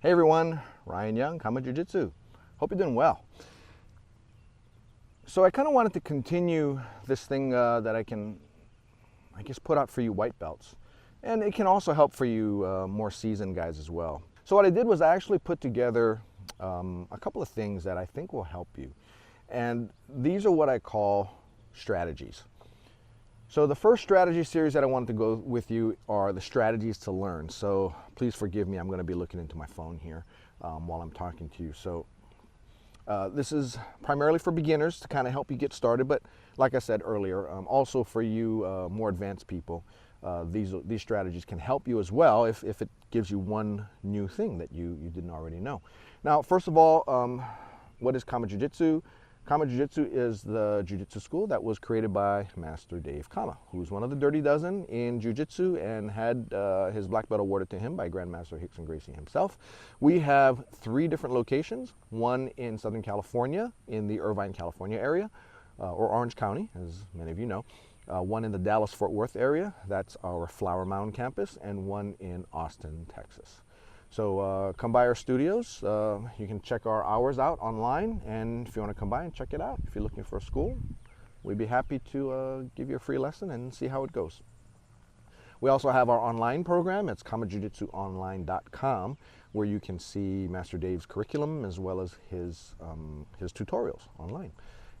Hey everyone, Ryan Young, KAATARO Jiu-Jitsu. Hope you're doing well. So I kind of wanted to continue this thing that I can, put out for you white belts. And it can also help for you more seasoned guys as well. So what I did was I actually put together a couple of things that I think will help you. And these are what I call strategies. So the first strategy series that I wanted to go with you are the strategies to learn. So please forgive me, I'm going to be looking into my phone here while I'm talking to you. So this is primarily for beginners to kind of help you get started, but like I said earlier, also for you more advanced people, these strategies can help you as well if it gives you one new thing that you didn't already know. Now, first of all, what is KAATARO Jiu-Jitsu? KAATARO Jiu-Jitsu is the jiu-jitsu school that was created by Master Dave Kama, who's one of the Dirty Dozen in jiu-jitsu and had his black belt awarded to him by Grandmaster Rickson Gracie himself. We have 3 different locations, one in Southern California, in the Irvine, California area, or Orange County, as many of you know, one in the Dallas-Fort Worth area, that's our Flower Mound campus, and one in Austin, Texas. So come by our studios. You can check our hours out online, and if you want to come by and check it out, if you're looking for a school, we'd be happy to give you a free lesson and see how it goes. We also have our online program. It's KAATAROJujitsuOnline.com, where you can see Master Dave's curriculum as well as his tutorials online.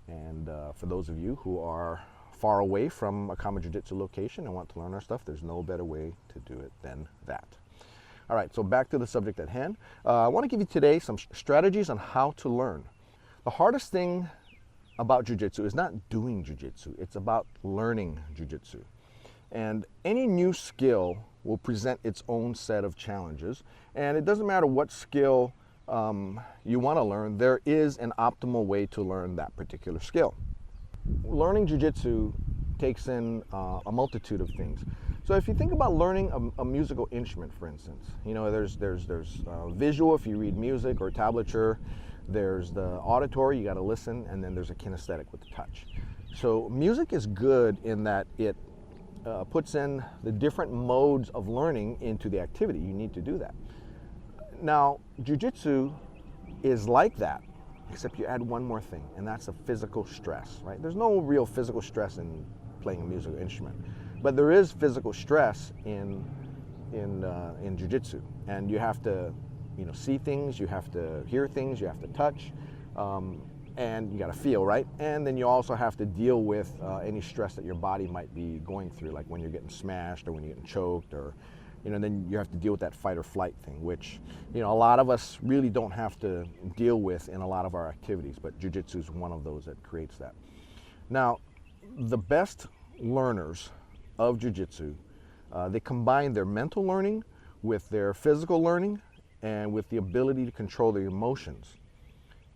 And for those of you who are far away from a KAATARO Jiu-Jitsu location and want to learn our stuff, there's no better way to do it than that. All right, so back to the subject at hand. I want to give you today some strategies on how to learn. The hardest thing about jiu-jitsu is not doing jiu-jitsu, it's about learning jiu-jitsu. And any new skill will present its own set of challenges, and it doesn't matter what skill you want to learn, there is an optimal way to learn that particular skill. Learning jiu-jitsu takes in a multitude of things. So if you think about learning a musical instrument, for instance, you know, there's visual if you read music or tablature, there's the auditory, you got to listen, and then there's a kinesthetic with the touch. So music is good in that it puts in the different modes of learning into the activity. You need to do that. Now, jiu-jitsu is like that, except you add one more thing, and that's a physical stress, right? There's no real physical stress in playing a musical instrument, but there is physical stress in jiu-jitsu, and you have to, see things, you have to hear things, you have to touch, and you got to feel, right? And then you also have to deal with any stress that your body might be going through, like when you're getting smashed or when you're getting choked, or then you have to deal with that fight or flight thing, which a lot of us really don't have to deal with in a lot of our activities, but jiu-jitsu is one of those that creates that. Now, the best learners of jiu-jitsu, they combine their mental learning with their physical learning and with the ability to control their emotions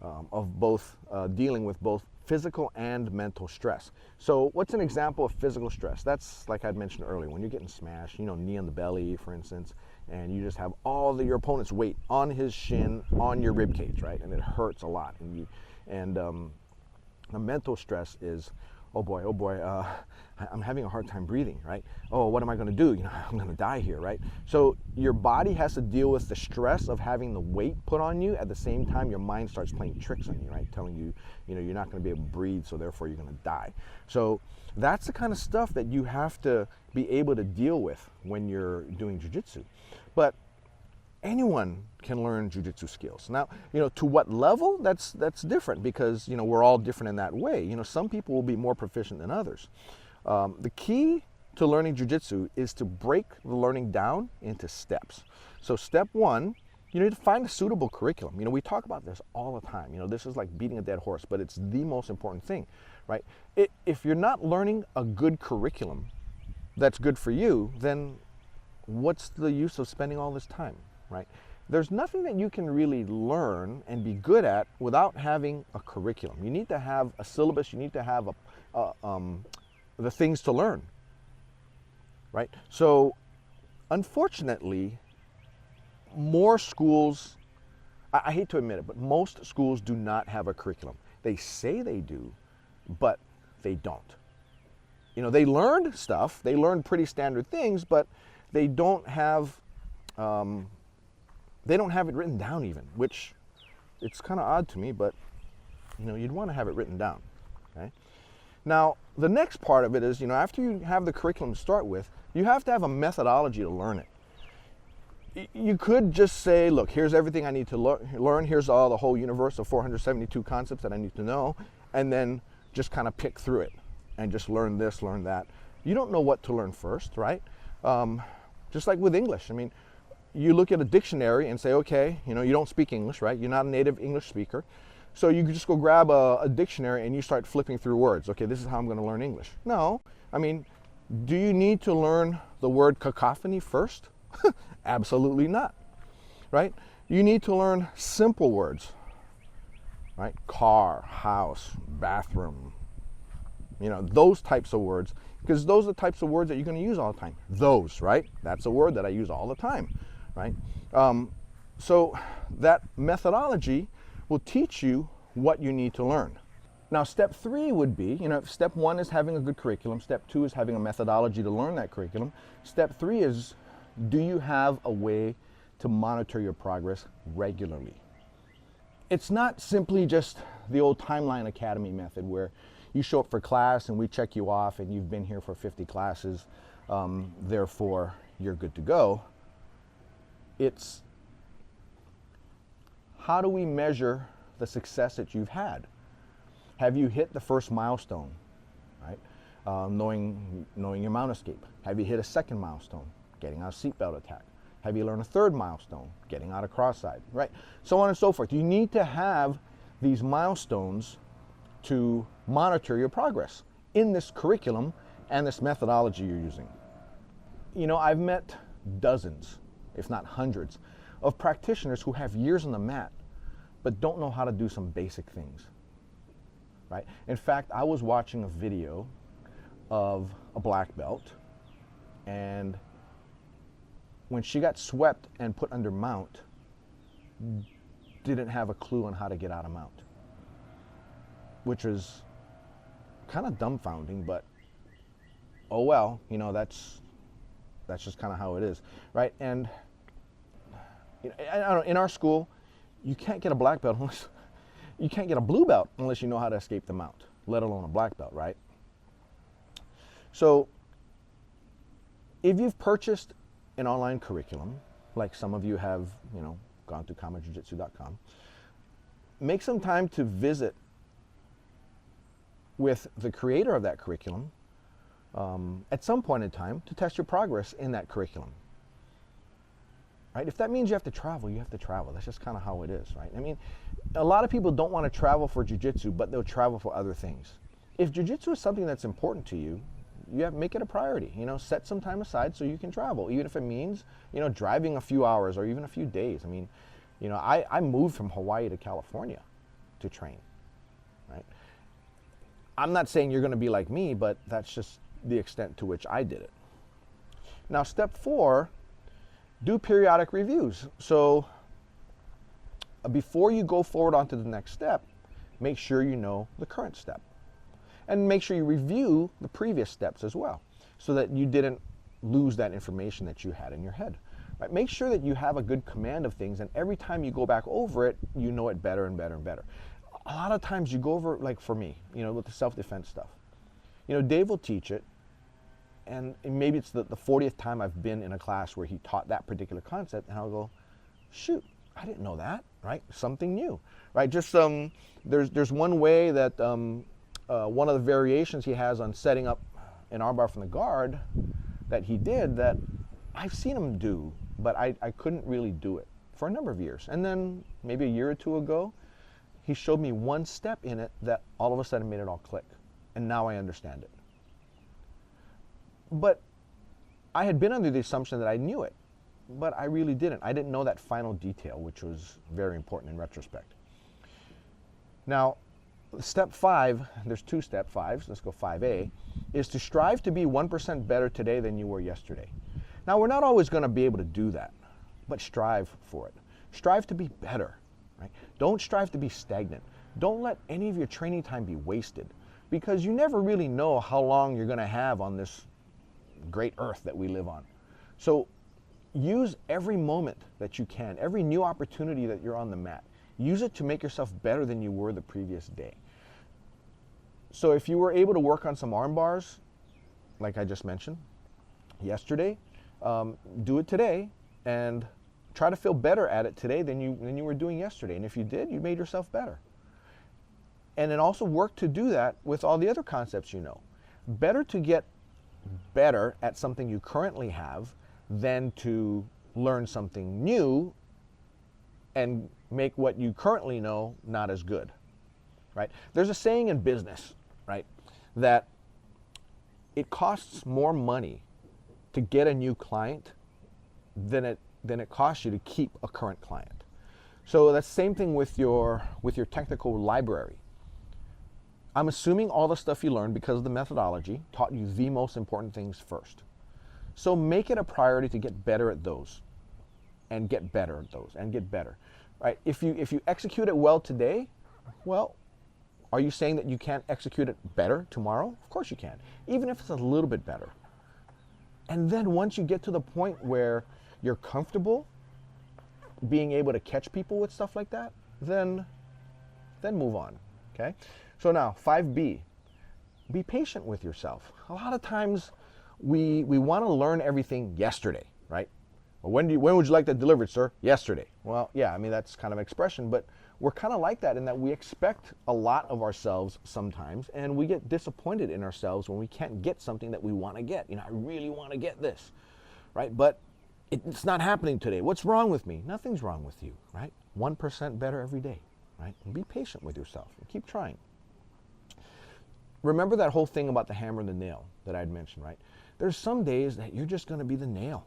of both dealing with both physical and mental stress. So what's an example of physical stress? That's like I'd mentioned earlier, when you're getting smashed, knee on the belly, for instance, and you just have all your opponent's weight on his shin, on your rib cage, right? And it hurts a lot. And the mental stress is, oh boy, I'm having a hard time breathing, right? Oh, what am I going to do? I'm going to die here, right? So your body has to deal with the stress of having the weight put on you. At the same time, your mind starts playing tricks on you, right? Telling you, you're not going to be able to breathe, so therefore you're going to die. So that's the kind of stuff that you have to be able to deal with when you're doing jiu-jitsu. But anyone can learn jiu-jitsu skills. Now, to what level, that's different, because, we're all different in that way. Some people will be more proficient than others. The key to learning jiu-jitsu is to break the learning down into steps. So step 1, you need to find a suitable curriculum. We talk about this all the time. This is like beating a dead horse, but it's the most important thing, right? If you're not learning a good curriculum that's good for you, then what's the use of spending all this time, right? There's nothing that you can really learn and be good at without having a curriculum. You need to have a syllabus, you need to have the things to learn, right? So unfortunately, more schools, I hate to admit it, but most schools do not have a curriculum. They say they do, but they don't. They learned stuff, they learned pretty standard things, but they don't have they don't have it written down even, which it's kind of odd to me, but you'd want to have it written down. Okay? Now, the next part of it is, after you have the curriculum to start with, you have to have a methodology to learn it. You could just say, look, here's everything I need to learn. Here's the whole universe of 472 concepts that I need to know, and then just kind of pick through it and just learn this, learn that. You don't know what to learn first, right? Just like with English. I mean, you look at a dictionary and say, okay, you don't speak English, right? You're not a native English speaker. So you could just go grab a dictionary and you start flipping through words. Okay, this is how I'm going to learn English. No, I mean, do you need to learn the word cacophony first? Absolutely not, right? You need to learn simple words, right? Car, house, bathroom, those types of words, because those are the types of words that you're going to use all the time. Those, right? That's a word that I use all the time, right? So that methodology will teach you what you need to learn. Now, step 3 would be, step 1 is having a good curriculum. Step 2 is having a methodology to learn that curriculum. Step 3 is, do you have a way to monitor your progress regularly? It's not simply just the old Timeline Academy method where you show up for class and we check you off and you've been here for 50 classes, therefore you're good to go. It's, how do we measure the success that you've had? Have you hit the first milestone, right? Knowing your mount escape. Have you hit a second milestone? Getting out of seatbelt attack. Have you learned a third milestone? Getting out of cross-side, right? So on and so forth. You need to have these milestones to monitor your progress in this curriculum and this methodology you're using. I've met dozens, if not hundreds, of practitioners who have years on the mat but don't know how to do some basic things, right? In fact, I was watching a video of a black belt, and when she got swept and put under mount, didn't have a clue on how to get out of mount, which was kind of dumbfounding, but oh well, that's just kind of how it is, right? And I don't know, in our school, you can't get a black belt unless, you can't get a blue belt unless you know how to escape the mount, let alone a black belt, right? So if you've purchased an online curriculum, like some of you have, gone to KAATARO.com, make some time to visit with the creator of that curriculum at some point in time to test your progress in that curriculum. Right? If that means you have to travel, you have to travel. That's just kind of how it is, right? I mean, a lot of people don't want to travel for jiu-jitsu, but they'll travel for other things. If jiu-jitsu is something that's important to you, you have make it a priority. Set some time aside so you can travel, even if it means, driving a few hours or even a few days. I mean, I moved from Hawaii to California to train, right? I'm not saying you're going to be like me, but that's just the extent to which I did it. Now, step 4, do periodic reviews. So before you go forward onto the next step, make sure you know the current step. And make sure you review the previous steps as well, so that you didn't lose that information that you had in your head. Right? Make sure that you have a good command of things, and every time you go back over it, you know it better and better and better. A lot of times you go over, like for me, with the self-defense stuff. Dave will teach it, and maybe it's the 40th time I've been in a class where he taught that particular concept, and I'll go, shoot, I didn't know that, right? Something new, right? Just there's one way that one of the variations he has on setting up an armbar from the guard that he did that I've seen him do, but I couldn't really do it for a number of years. And then maybe a year or two ago, he showed me one step in it that all of a sudden made it all click. And now I understand it. But I had been under the assumption that I knew it, but I really didn't. I didn't know that final detail, which was very important in retrospect. Now, step 5, there's 2 step 5s, let's go 5A, is to strive to be 1% better today than you were yesterday. Now, we're not always going to be able to do that, but strive for it. Strive to be better, right? Don't strive to be stagnant. Don't let any of your training time be wasted, because you never really know how long you're going to have on this great earth that we live on. So use every moment that you can, every new opportunity that you're on the mat. Use it to make yourself better than you were the previous day. So if you were able to work on some arm bars, like I just mentioned yesterday, do it today and try to feel better at it today than you were doing yesterday. And if you did, you made yourself better. And then also work to do that with all the other concepts you know. Better to get better at something you currently have than to learn something new and make what you currently know not as good, right? There's a saying in business, right, that it costs more money to get a new client than it costs you to keep a current client. So that's the same thing with your technical library. I'm assuming all the stuff you learned because of the methodology taught you the most important things first. So make it a priority to get better at those and get better at those and get better, right? If you execute it well today, well, are you saying that you can't execute it better tomorrow? Of course you can, even if it's a little bit better. And then once you get to the point where you're comfortable being able to catch people with stuff like that, then move on, okay? So now, 5B, be patient with yourself. A lot of times we want to learn everything yesterday, right? Well, when would you like that delivered, sir? Yesterday. Well, yeah, I mean, that's kind of an expression, but we're kind of like that in that we expect a lot of ourselves sometimes, and we get disappointed in ourselves when we can't get something that we want to get. You know, I really want to get this, right? But it's not happening today. What's wrong with me? Nothing's wrong with you, right? 1% better every day, right? And be patient with yourself and keep trying. Remember that whole thing about the hammer and the nail that I'd mentioned, right? There's some days that you're just going to be the nail.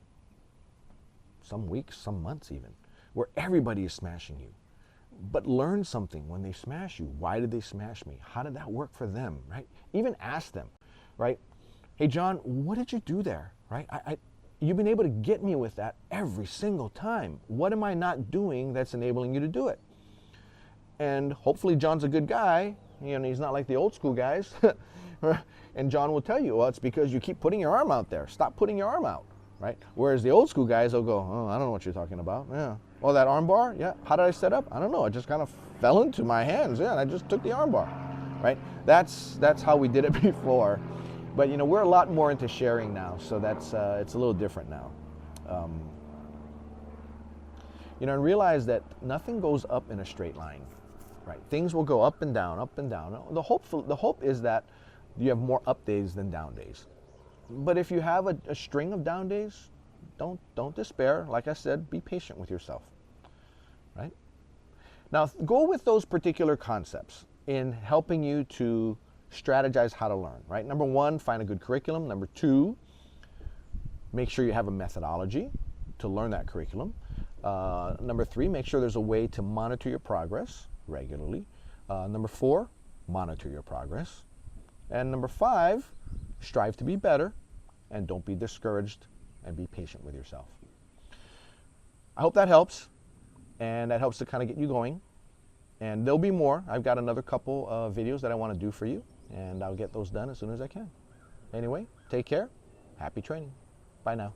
Some weeks, some months even, where everybody is smashing you. But learn something when they smash you. Why did they smash me? How did that work for them, right? Even ask them, right? Hey, John, what did you do there, right? You've been able to get me with that every single time. What am I not doing that's enabling you to do it? And hopefully John's a good guy. You know, he's not like the old school guys. And John will tell you, well, it's because you keep putting your arm out there. Stop putting your arm out, right? Whereas the old school guys will go, oh, I don't know what you're talking about. Yeah. Oh, that arm bar? Yeah. How did I set up? I don't know. It just kind of fell into my hands. Yeah, and I just took the arm bar, right? That's how we did it before. But, you know, we're a lot more into sharing now, so that's it's a little different now. You know, and realize that nothing goes up in a straight line, right? Things will go up and down, up and down. The hope is that you have more up days than down days. But if you have a string of down days, don't despair. Like I said, be patient with yourself, right? Now, go with those particular concepts in helping you to strategize how to learn, right? Number one, find a good curriculum. Number two, make sure you have a methodology to learn that curriculum. Number three, make sure there's a way to monitor your progress regularly. Number four, monitor your progress. And number five, strive to be better and don't be discouraged and be patient with yourself. I hope that helps, and that helps to kind of get you going. And there'll be more. I've got another couple of videos that I want to do for you, and I'll get those done as soon as I can. Anyway, take care. Happy training. Bye now.